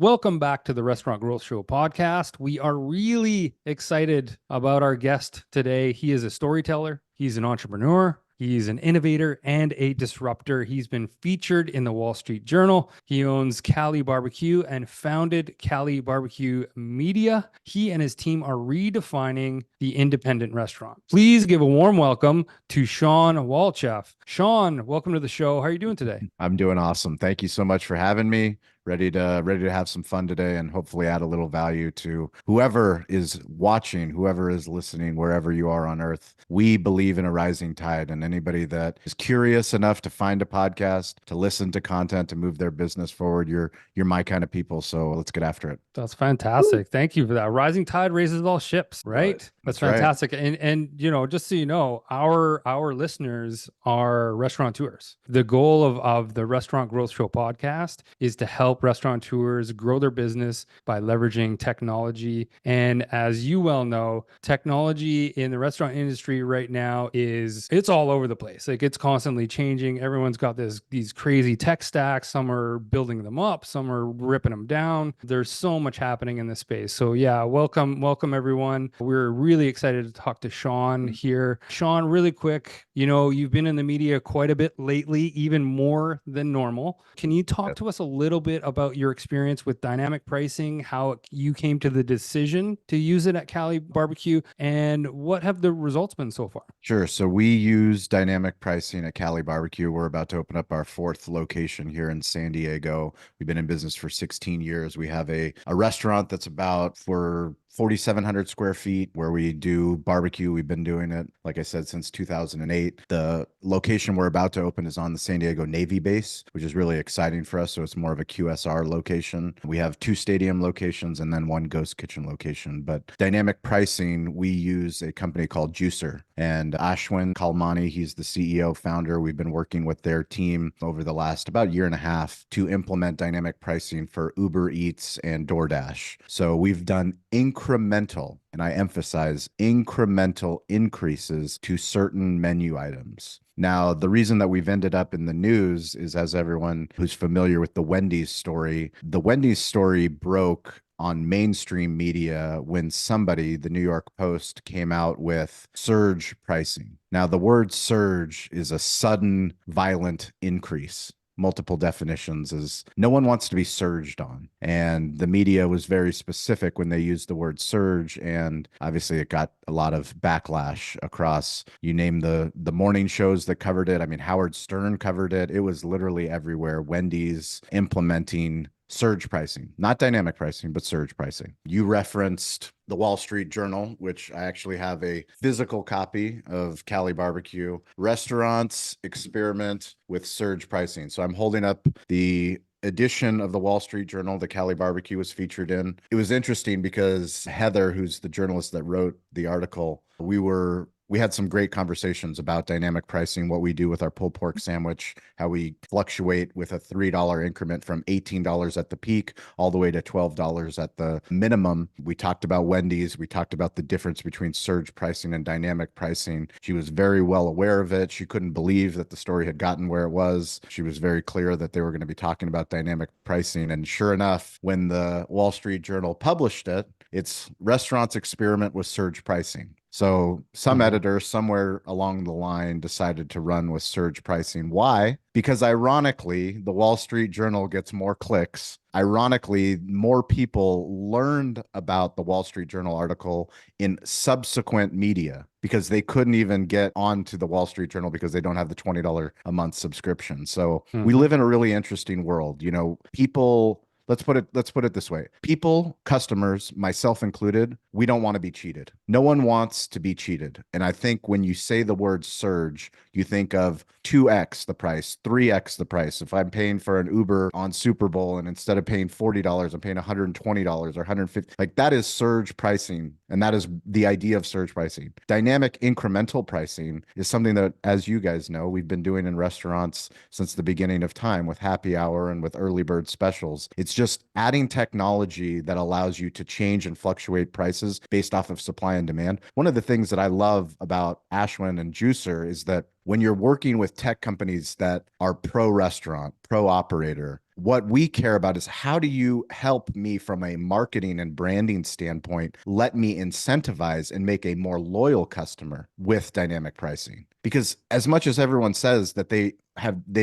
Welcome back to the Restaurant Growth Show podcast. We are really excited about our guest today. He is a storyteller, he's an entrepreneur, he's an innovator and a disruptor. He's been featured in the Wall Street Journal. He owns Cali BBQ and founded Cali BBQ Media. He and his team are redefining the independent restaurant. Please give a warm welcome to Shawn Walchef. Shawn, welcome to the show. How are you doing today? I'm doing awesome. Thank you so much for having me. Ready to have some fun today and hopefully add a little value to whoever is watching, whoever is listening, wherever you are on earth. We believe in a rising tide, and anybody that is curious enough to find a podcast, to listen to content, to move their business forward, you're my kind of people. So let's get after it. That's fantastic. Woo. Thank you for that. Rising tide raises all ships, right? That's fantastic. Right. And you know, just so you know, our listeners are restaurateurs. The goal of the Restaurant Growth Show podcast is to help restaurateurs grow their business by leveraging technology. And as you well know, technology in the restaurant industry right now it's all over the place. Like, it's constantly changing. Everyone's got these crazy tech stacks. Some are building them up, some are ripping them down. There's so much happening in this space. So yeah, welcome everyone. We're really excited to talk to Shawn here. Shawn, really quick, you know, you've been in the media quite a bit lately, even more than normal. Can you talk to us a little bit about your experience with dynamic pricing, how you came to the decision to use it at Cali BBQ, and what have the results been so far? Sure. So we use dynamic pricing at Cali BBQ. We're about to open up our 4th location here in San Diego. We've been in business for 16 years. We have a restaurant that's about for 4,700 square feet where we do barbecue. We've been doing it, like I said, since 2008. The location we're about to open is on the San Diego Navy base, which is really exciting for us. So it's more of a QSR location. We have 2 stadium locations and then 1 ghost kitchen location. But dynamic pricing, we use a company called Juicer. And Ashwin Kalmani, he's the CEO founder. We've been working with their team over the last about year and a half to implement dynamic pricing for Uber Eats and DoorDash. So we've done incremental, and I emphasize incremental increases to certain menu items. Now, the reason that we've ended up in the news is, as everyone who's familiar with the Wendy's story broke on mainstream media when somebody, the New York Post, came out with surge pricing. Now, the word surge is a sudden, violent increase. Multiple definitions is no one wants to be surged on. And the media was very specific when they used the word surge. And obviously it got a lot of backlash across, you name the morning shows that covered it. I mean, Howard Stern covered it. It was literally everywhere. Wendy's implementing surge pricing, not dynamic pricing, but surge pricing. You referenced the Wall Street Journal, which I actually have a physical copy of Cali BBQ. Restaurants experiment with surge pricing. So I'm holding up the edition of the Wall Street Journal that Cali BBQ was featured in. It was interesting because Heather, who's the journalist that wrote the article, we had some great conversations about dynamic pricing, what we do with our pulled pork sandwich, how we fluctuate with a $3 increment from $18 at the peak all the way to $12 at the minimum. We talked about Wendy's. We talked about the difference between surge pricing and dynamic pricing. She was very well aware of it. She couldn't believe that the story had gotten where it was. She was very clear that they were going to be talking about dynamic pricing. And sure enough, when the Wall Street Journal published it, it's restaurants experiment with surge pricing. So some editor somewhere along the line decided to run with surge pricing. Why? Because ironically, the Wall Street Journal gets more clicks. Ironically, more people learned about the Wall Street Journal article in subsequent media because they couldn't even get onto the Wall Street Journal because they don't have the $20 a month subscription. So we live in a really interesting world. You know, people... Let's put it this way. People, customers, myself included, we don't want to be cheated. No one wants to be cheated. And I think when you say the word surge, you think of 2x the price, 3x the price. If I'm paying for an Uber on Super Bowl and instead of paying $40, I'm paying $120 or $150, like that is surge pricing. And that is the idea of surge pricing. Dynamic incremental pricing is something that, as you guys know, we've been doing in restaurants since the beginning of time with happy hour and with early bird specials. It's just adding technology that allows you to change and fluctuate prices based off of supply and demand. One of the things that I love about Ashwin and Juicer is that when you're working with tech companies that are pro restaurant, pro operator. What we care about is how do you help me from a marketing and branding standpoint, let me incentivize and make a more loyal customer with dynamic pricing? Because as much as everyone says that they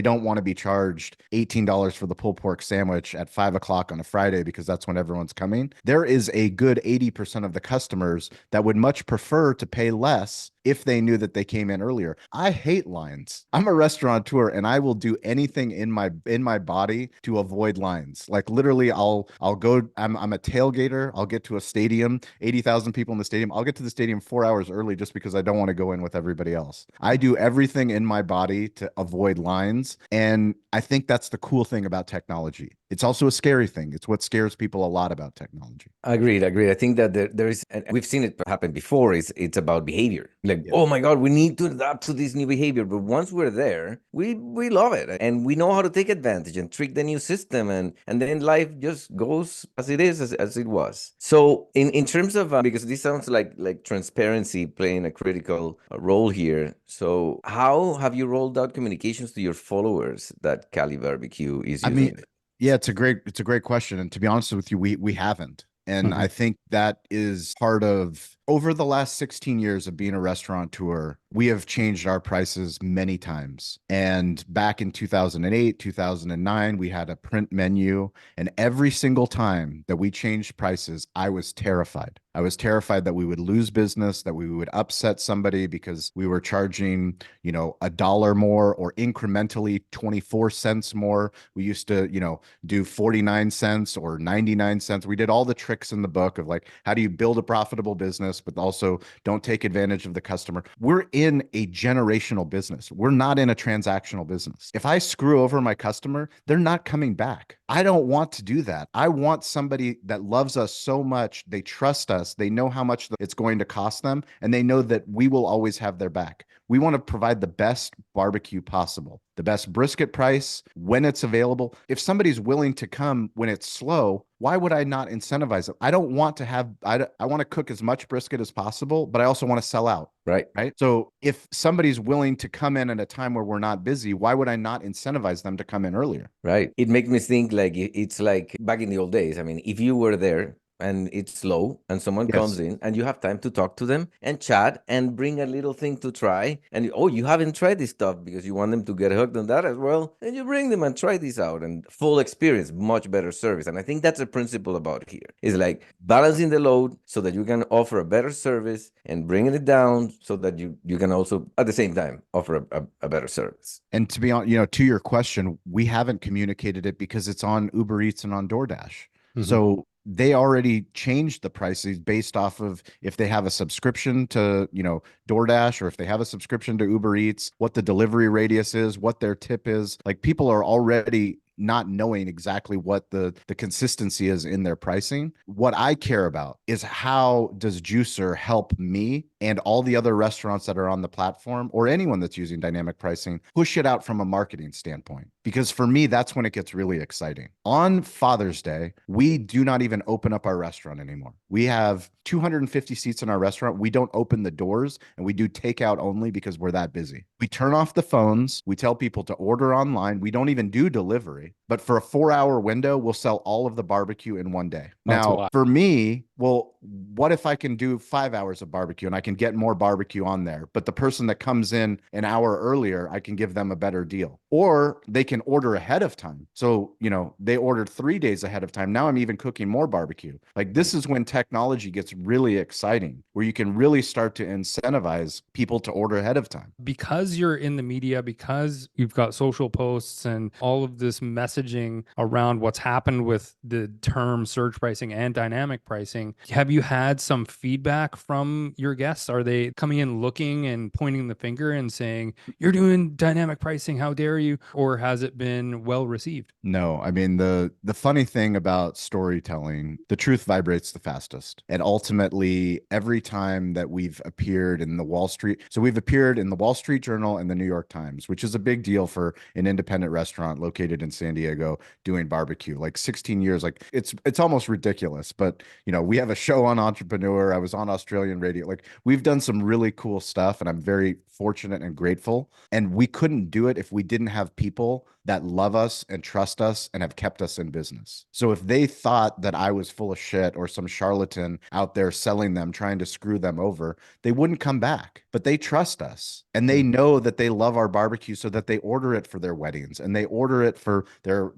don't want to be charged $18 for the pulled pork sandwich at 5 o'clock on a Friday because that's when everyone's coming, there is a good 80% of the customers that would much prefer to pay less if they knew that they came in earlier. I hate lines. I'm a restaurateur and I will do anything in my body to avoid lines. Like literally I'll go, I'm a tailgater. I'll get to a stadium, 80,000 people in the stadium. I'll get to the stadium 4 hours early just because I don't want to go in with everybody else. I do everything in my body to avoid lines. And I think that's the cool thing about technology. It's also a scary thing. It's what scares people a lot about technology. Agreed. I think that there is, and we've seen it happen before, it's about behavior. Like, Yeah. oh my God, we need to adapt to this new behavior. But once we're there, we love it. And we know how to take advantage and trick the new system. And then life just goes as it is, as it was. So in terms of, because this sounds like transparency playing a critical role here. So how have you rolled out communications to your followers that Cali BBQ is using? Yeah, it's a great question. And to be honest with you, we haven't. And I think that is part of over the last 16 years of being a restaurateur, we have changed our prices many times. And back in 2008, 2009, we had a print menu. And every single time that we changed prices, I was terrified. I was terrified that we would lose business, that we would upset somebody because we were charging, $1 more or incrementally 24 cents more. We used to, do 49 cents or 99 cents. We did all the tricks in the book of like, how do you build a profitable business, but also don't take advantage of the customer. We're in a generational business. We're not in a transactional business. If I screw over my customer, they're not coming back. I don't want to do that. I want somebody that loves us so much. They trust us. They know how much it's going to cost them, and they know that we will always have their back. We want to provide the best barbecue possible, the best brisket price when it's available. If somebody's willing to come when it's slow, why would I not incentivize them? I don't want to have, I want to cook as much brisket as possible, but I also want to sell out. Right. So if somebody's willing to come in at a time where we're not busy, why would I not incentivize them to come in earlier? Right. It makes me think like it's like back in the old days. I mean, if you were there and it's slow and someone comes in and you have time to talk to them and chat and bring a little thing to try, and you haven't tried this stuff because you want them to get hooked on that as well, and you bring them and try this out, and full experience, much better service. And I think that's a principle about here, is like balancing the load so that you can offer a better service and bringing it down so that you can also at the same time offer a better service. And to be honest, to your question, we haven't communicated it because it's on Uber Eats and on DoorDash. So they already changed the prices based off of if they have a subscription to, DoorDash, or if they have a subscription to Uber Eats, what the delivery radius is, what their tip is. Like, people are already not knowing exactly what the consistency is in their pricing. What I care about is how does Juicer help me and all the other restaurants that are on the platform, or anyone that's using dynamic pricing, push it out from a marketing standpoint. Because for me, that's when it gets really exciting. On Father's Day, we do not even open up our restaurant anymore. We have 250 seats in our restaurant. We don't open the doors, and we do takeout only because we're that busy. We turn off the phones. We tell people to order online. We don't even do delivery. But for a 4-hour window, we'll sell all of the barbecue in one day. Now, for me, well, what if I can do 5 hours of barbecue and I can get more barbecue on there, but the person that comes in an hour earlier, I can give them a better deal? Or they can order ahead of time. So, they ordered 3 days ahead of time. Now I'm even cooking more barbecue. Like, this is when technology gets really exciting, where you can really start to incentivize people to order ahead of time. Because you're in the media, because you've got social posts and all of this messaging around what's happened with the term surge pricing and dynamic pricing, have you had some feedback from your guests? Are they coming in looking and pointing the finger and saying, you're doing dynamic pricing, how dare you? Or has it been well received? No, I mean, the funny thing about storytelling, the truth vibrates the fastest. And ultimately, every time that we've appeared in the Wall Street, so we've appeared in the Wall Street Journal and the New York Times, which is a big deal for an independent restaurant located in San Diego doing barbecue. Like, 16 years, like it's almost ridiculous. But We have a show on Entrepreneur. I was on Australian radio. Like, we've done some really cool stuff, and I'm very fortunate and grateful. And we couldn't do it if we didn't have people that love us and trust us and have kept us in business. So if they thought that I was full of shit or some charlatan out there selling them, trying to screw them over, they wouldn't come back. But they trust us, and they know that they love our barbecue, so that they order it for their weddings, and they order it for their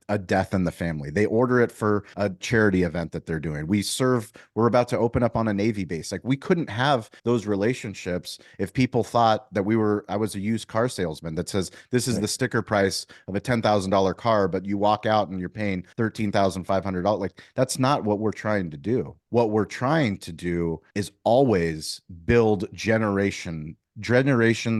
a death in the family. They order it for a charity event that they're doing. We're about to open up on a Navy base. Like, we couldn't have those relationships if people thought that I was a used car salesman that says, this is the sticker price of a $10,000 car, but you walk out and you're paying $13,500. Like, that's not what we're trying to do. What we're trying to do is always build generations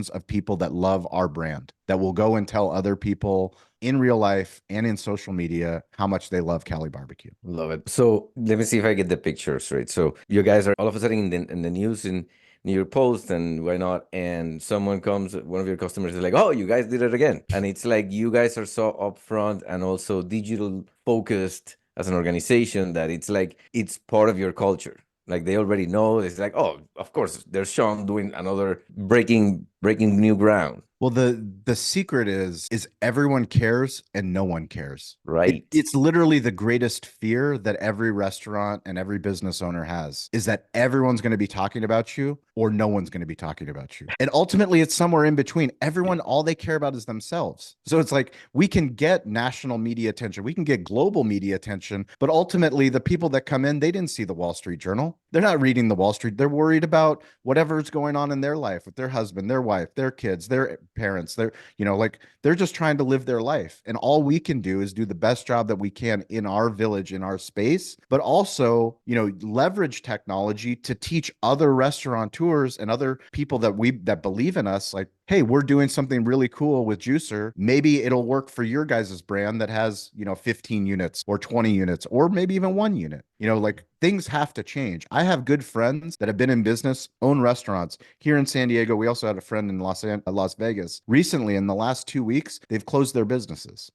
of people that love our brand, that will go and tell other people in real life and in social media how much they love Cali BBQ. Love it. So let me see if I get the picture straight. So you guys are all of a sudden in the news, in New York Post and why not, and someone comes, one of your customers is like, oh, you guys did it again. And it's like, you guys are so upfront and also digital focused as an organization that it's like, it's part of your culture. Like, they already know. It's like, oh, of course, there's Shawn doing another breaking new ground. Well, the secret is everyone cares and no one cares. Right. It's literally the greatest fear that every restaurant and every business owner has, is that everyone's going to be talking about you or no one's going to be talking about you. And ultimately, it's somewhere in between. Everyone, all they care about is themselves. So it's like, we can get national media attention, we can get global media attention, but ultimately the people that come in, they didn't see the Wall Street Journal. They're not reading the Wall Street. They're worried about whatever's going on in their life with their husband, their wife, their kids, their parents. They're just trying to live their life. And all we can do is do the best job that we can in our village, in our space, but also, leverage technology to teach other restaurateurs and other people that believe in us, like, hey, we're doing something really cool with Juicer. Maybe it'll work for your guys' brand that has, 15 units or 20 units, or maybe even 1 unit. Like, things have to change. I have good friends that have been in business, own restaurants here in San Diego. We also had a friend in Las Vegas. Recently, in the last 2 weeks, they've closed their businesses.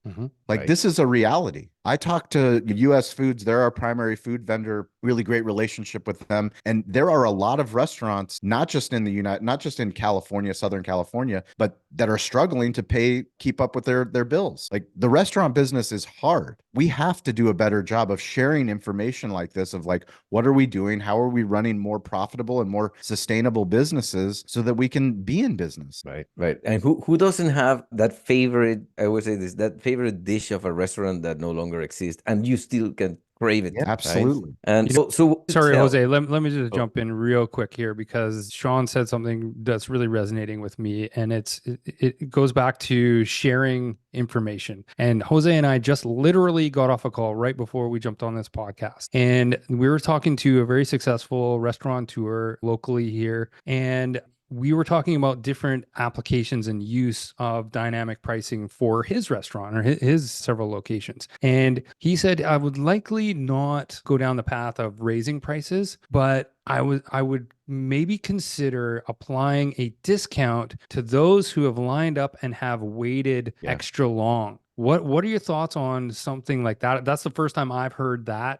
Like, this is a reality. I talked to US Foods. They're our primary food vendor, really great relationship with them. And there are a lot of restaurants, not just in California, Southern California, but that are struggling to keep up with their bills. Like, the restaurant business is hard. We have to do a better job of sharing information like this, of like, what are we doing? How are we running more profitable and more sustainable businesses so that we can be in business? Right. And who doesn't have that favorite, I would say this, that favorite dish of a restaurant that no longer exists and you still can crave it? Yeah, absolutely. Right? And so sorry, Jose, let me just jump in real quick here, because Shawn said something that's really resonating with me, and it goes back to sharing information. And Jose and I just literally got off a call right before we jumped on this podcast, and we were talking to a very successful restaurateur locally here, and we were talking about different applications and use of dynamic pricing for his restaurant or his several locations. And he said, I would likely not go down the path of raising prices, but I would maybe consider applying a discount to those who have lined up and have waited extra long. What are your thoughts on something like that? That's the first time I've heard that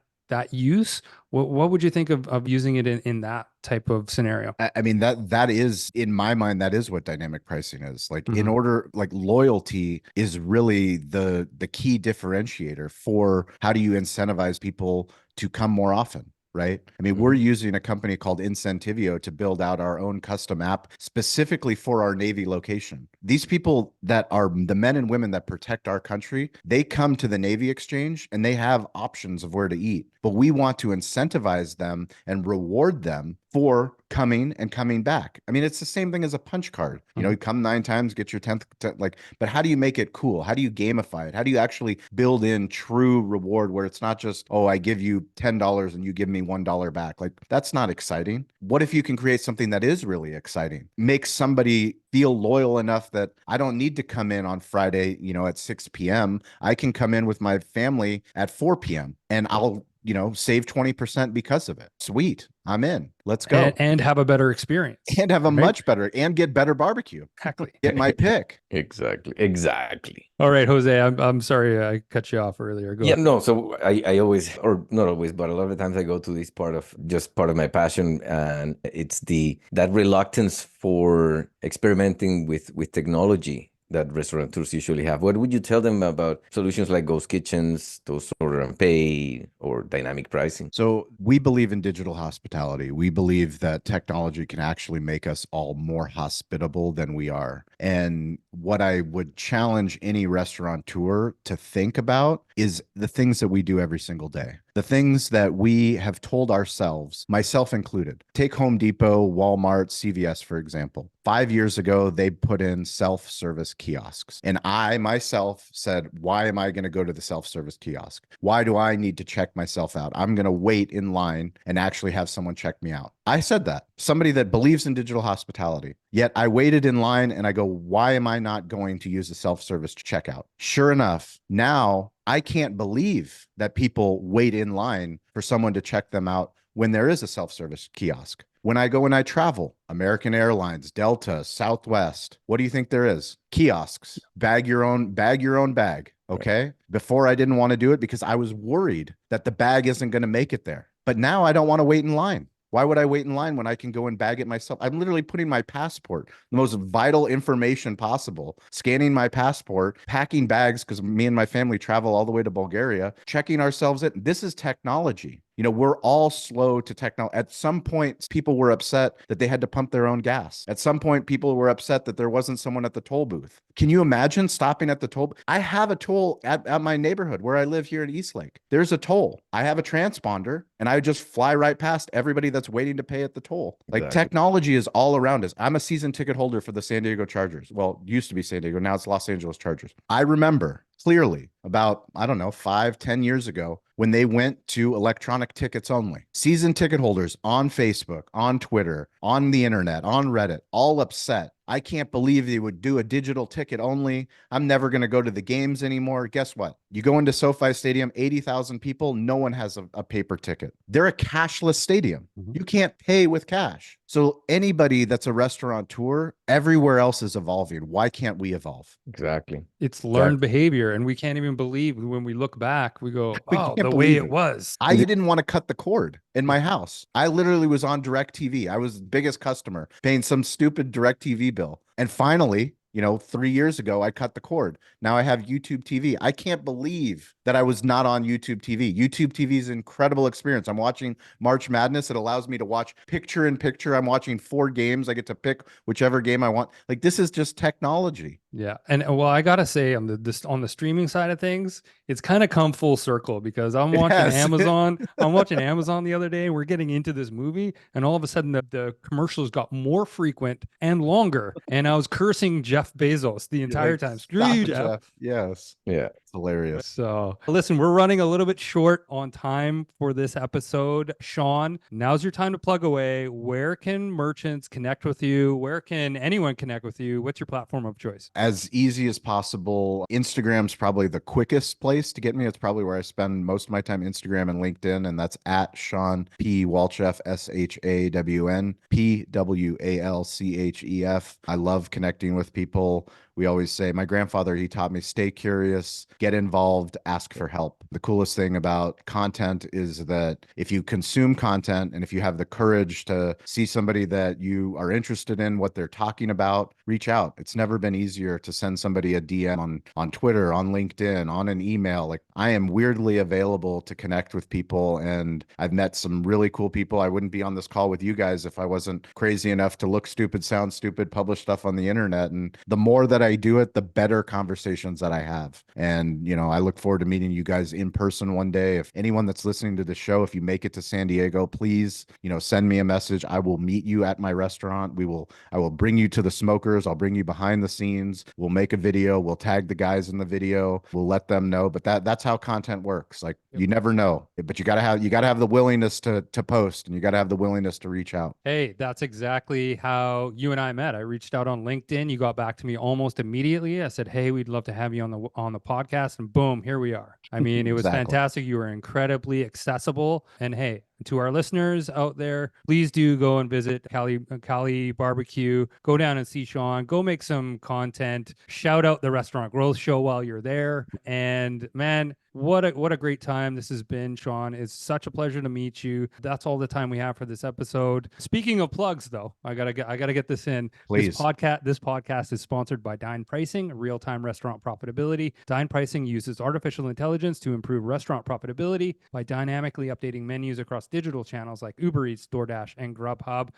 use. What would you think of using it in that type of scenario? I mean, that is, in my mind, that is what dynamic pricing is. Like, in order, like, loyalty is really the key differentiator for how do you incentivize people to come more often. Right. I mean, we're using a company called Incentivio to build out our own custom app specifically for our Navy location. These people that are the men and women that protect our country, they come to the Navy Exchange and they have options of where to eat. But we want to incentivize them and reward them for coming back. I mean, it's the same thing as a punch card. You come 9 times, get your 10th, but how do you make it cool? How do you gamify it? How do you actually build in true reward where it's not just, oh, I give you $10 and you give me $1 back? Like, that's not exciting. What if you can create something that is really exciting? Make somebody feel loyal enough that I don't need to come in on Friday, at 6 p.m. I can come in with my family at 4 p.m. and I'll save 20% because of it. Sweet. I'm in. Let's go. And have a better experience. And have a much better, and get better barbecue. Exactly. Get my pick. Exactly. All right, Jose, I'm sorry I cut you off earlier. Go Yeah, ahead. no. So I always, or not always, but a lot of the times I go to this part of my passion, and it's that reluctance for experimenting with technology that restaurateurs usually have. What would you tell them about solutions like ghost kitchens, those order and pay, or dynamic pricing? So we believe in digital hospitality. We believe that technology can actually make us all more hospitable than we are. And what I would challenge any restaurateur to think about is the things that we do every single day. The things that we have told ourselves, myself included. Take Home Depot, Walmart, CVS, for example. 5 years ago, they put in self-service kiosks. And I myself said, why am I going to go to the self-service kiosk? Why do I need to check myself out? I'm going to wait in line and actually have someone check me out. I said that. Somebody that believes in digital hospitality. Yet I waited in line and I go, why am I not going to use the self-service checkout? Sure enough, now I can't believe that people wait in line for someone to check them out when there is a self-service kiosk. When I go and I travel, American Airlines, Delta, Southwest, what do you think there is? Kiosks. Bag your own bag. Okay. Right. Before I didn't want to do it because I was worried that the bag isn't going to make it there. But now I don't want to wait in line. Why would I wait in line when I can go and bag it myself? I'm literally putting my passport, the most vital information possible, scanning my passport, packing bags because me and my family travel all the way to Bulgaria, checking ourselves in. This is technology. You know, we're all slow to technology. At some point, people were upset that they had to pump their own gas. At some point, people were upset that there wasn't someone at the toll booth. Can you imagine stopping at the toll? I have a toll at my neighborhood where I live here in Eastlake. There's a toll. I have a transponder and I just fly right past everybody that's waiting to pay at the toll. Like technology is all around us. I'm a season ticket holder for the San Diego Chargers. Well, used to be San Diego. Now it's Los Angeles Chargers. I remember clearly about, I don't know, 5-10 years ago when they went to electronic tickets only. Season ticket holders on Facebook, on Twitter, on the internet, on Reddit, all upset. I can't believe they would do a digital ticket only. I'm never going to go to the games anymore. Guess what? You go into SoFi Stadium, 80,000 people, no one has a paper ticket. They're a cashless stadium. You can't pay with cash. So anybody that's a restaurateur, everywhere else is evolving. Why can't we evolve? Exactly. It's learned behavior, and we can't even believe when we look back, we go, oh, the way it was. I didn't want to cut the cord in my house. I literally was on DirecTV. I was the biggest customer, paying some stupid DirecTV bill. And finally, 3 years ago, I cut the cord. Now I have YouTube TV. I can't believe that I was not on YouTube TV. YouTube TV is an incredible experience. I'm watching March Madness. It allows me to watch picture in picture. I'm watching 4 games. I get to pick whichever game I want. Like, this is just technology. Yeah. And well, I got to say on the streaming side of things, it's kind of come full circle because I'm watching Amazon. I'm watching Amazon the other day. We're getting into this movie and all of a sudden the commercials got more frequent and longer. And I was cursing Jeff Bezos the entire time. Screw you, Jeff. Yes. Yeah. It's hilarious. So listen, we're running a little bit short on time for this episode. Shawn, now's your time to plug away. Where can merchants connect with you? Where can anyone connect with you? What's your platform of choice? As easy as possible. Instagram's probably the quickest place to get me. It's probably where I spend most of my time, Instagram and LinkedIn, and that's at Shawn P. Walchef, SHAWN PWALCHEF. I love connecting with people. We always say, my grandfather, he taught me, stay curious, get involved, ask for help. The coolest thing about content is that if you consume content and if you have the courage to see somebody that you are interested in, what they're talking about, reach out. It's never been easier to send somebody a DM on Twitter, on LinkedIn, on an email. Like, I am weirdly available to connect with people, and I've met some really cool people. I wouldn't be on this call with you guys if I wasn't crazy enough to look stupid, sound stupid, publish stuff on the internet. And the more that I do it, the better conversations that I have. And, I look forward to meeting you guys in person one day. If anyone that's listening to the show, if you make it to San Diego, please, send me a message. I will meet you at my restaurant. I will bring you to the smokers. I'll bring you behind the scenes. We'll make a video. We'll tag the guys in the video. We'll let them know. But that's how content works. Like, you never know, but you gotta have the willingness to post, and you gotta have the willingness to reach out. Hey, that's exactly how you and I met. I reached out on LinkedIn. You got back to me almost immediately. I said, hey, we'd love to have you on the podcast, and boom, here we are. I mean, it was fantastic. You were incredibly accessible, and hey, To our listeners out there, please do go and visit Cali BBQ. Go down and see Shawn. Go make some content. Shout out the Restaurant Growth Show while you're there. And man, what a great time this has been, Shawn. It's such a pleasure to meet you. That's all the time we have for this episode. Speaking of plugs, though, I gotta get this in. Please. This podcast is sponsored by Dine Pricing, real-time restaurant profitability. Dine Pricing uses artificial intelligence to improve restaurant profitability by dynamically updating menus across digital channels like Uber Eats, DoorDash, and Grubhub.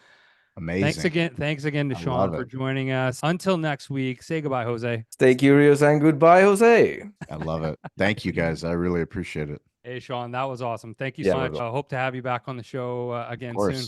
Amazing. Thanks again to Shawn for joining us. Until next week, say goodbye, Jose. Stay curious and goodbye, Jose. I love it. Thank you, guys. I really appreciate it. Hey, Shawn, that was awesome. Thank you so much. I hope to have you back on the show again soon.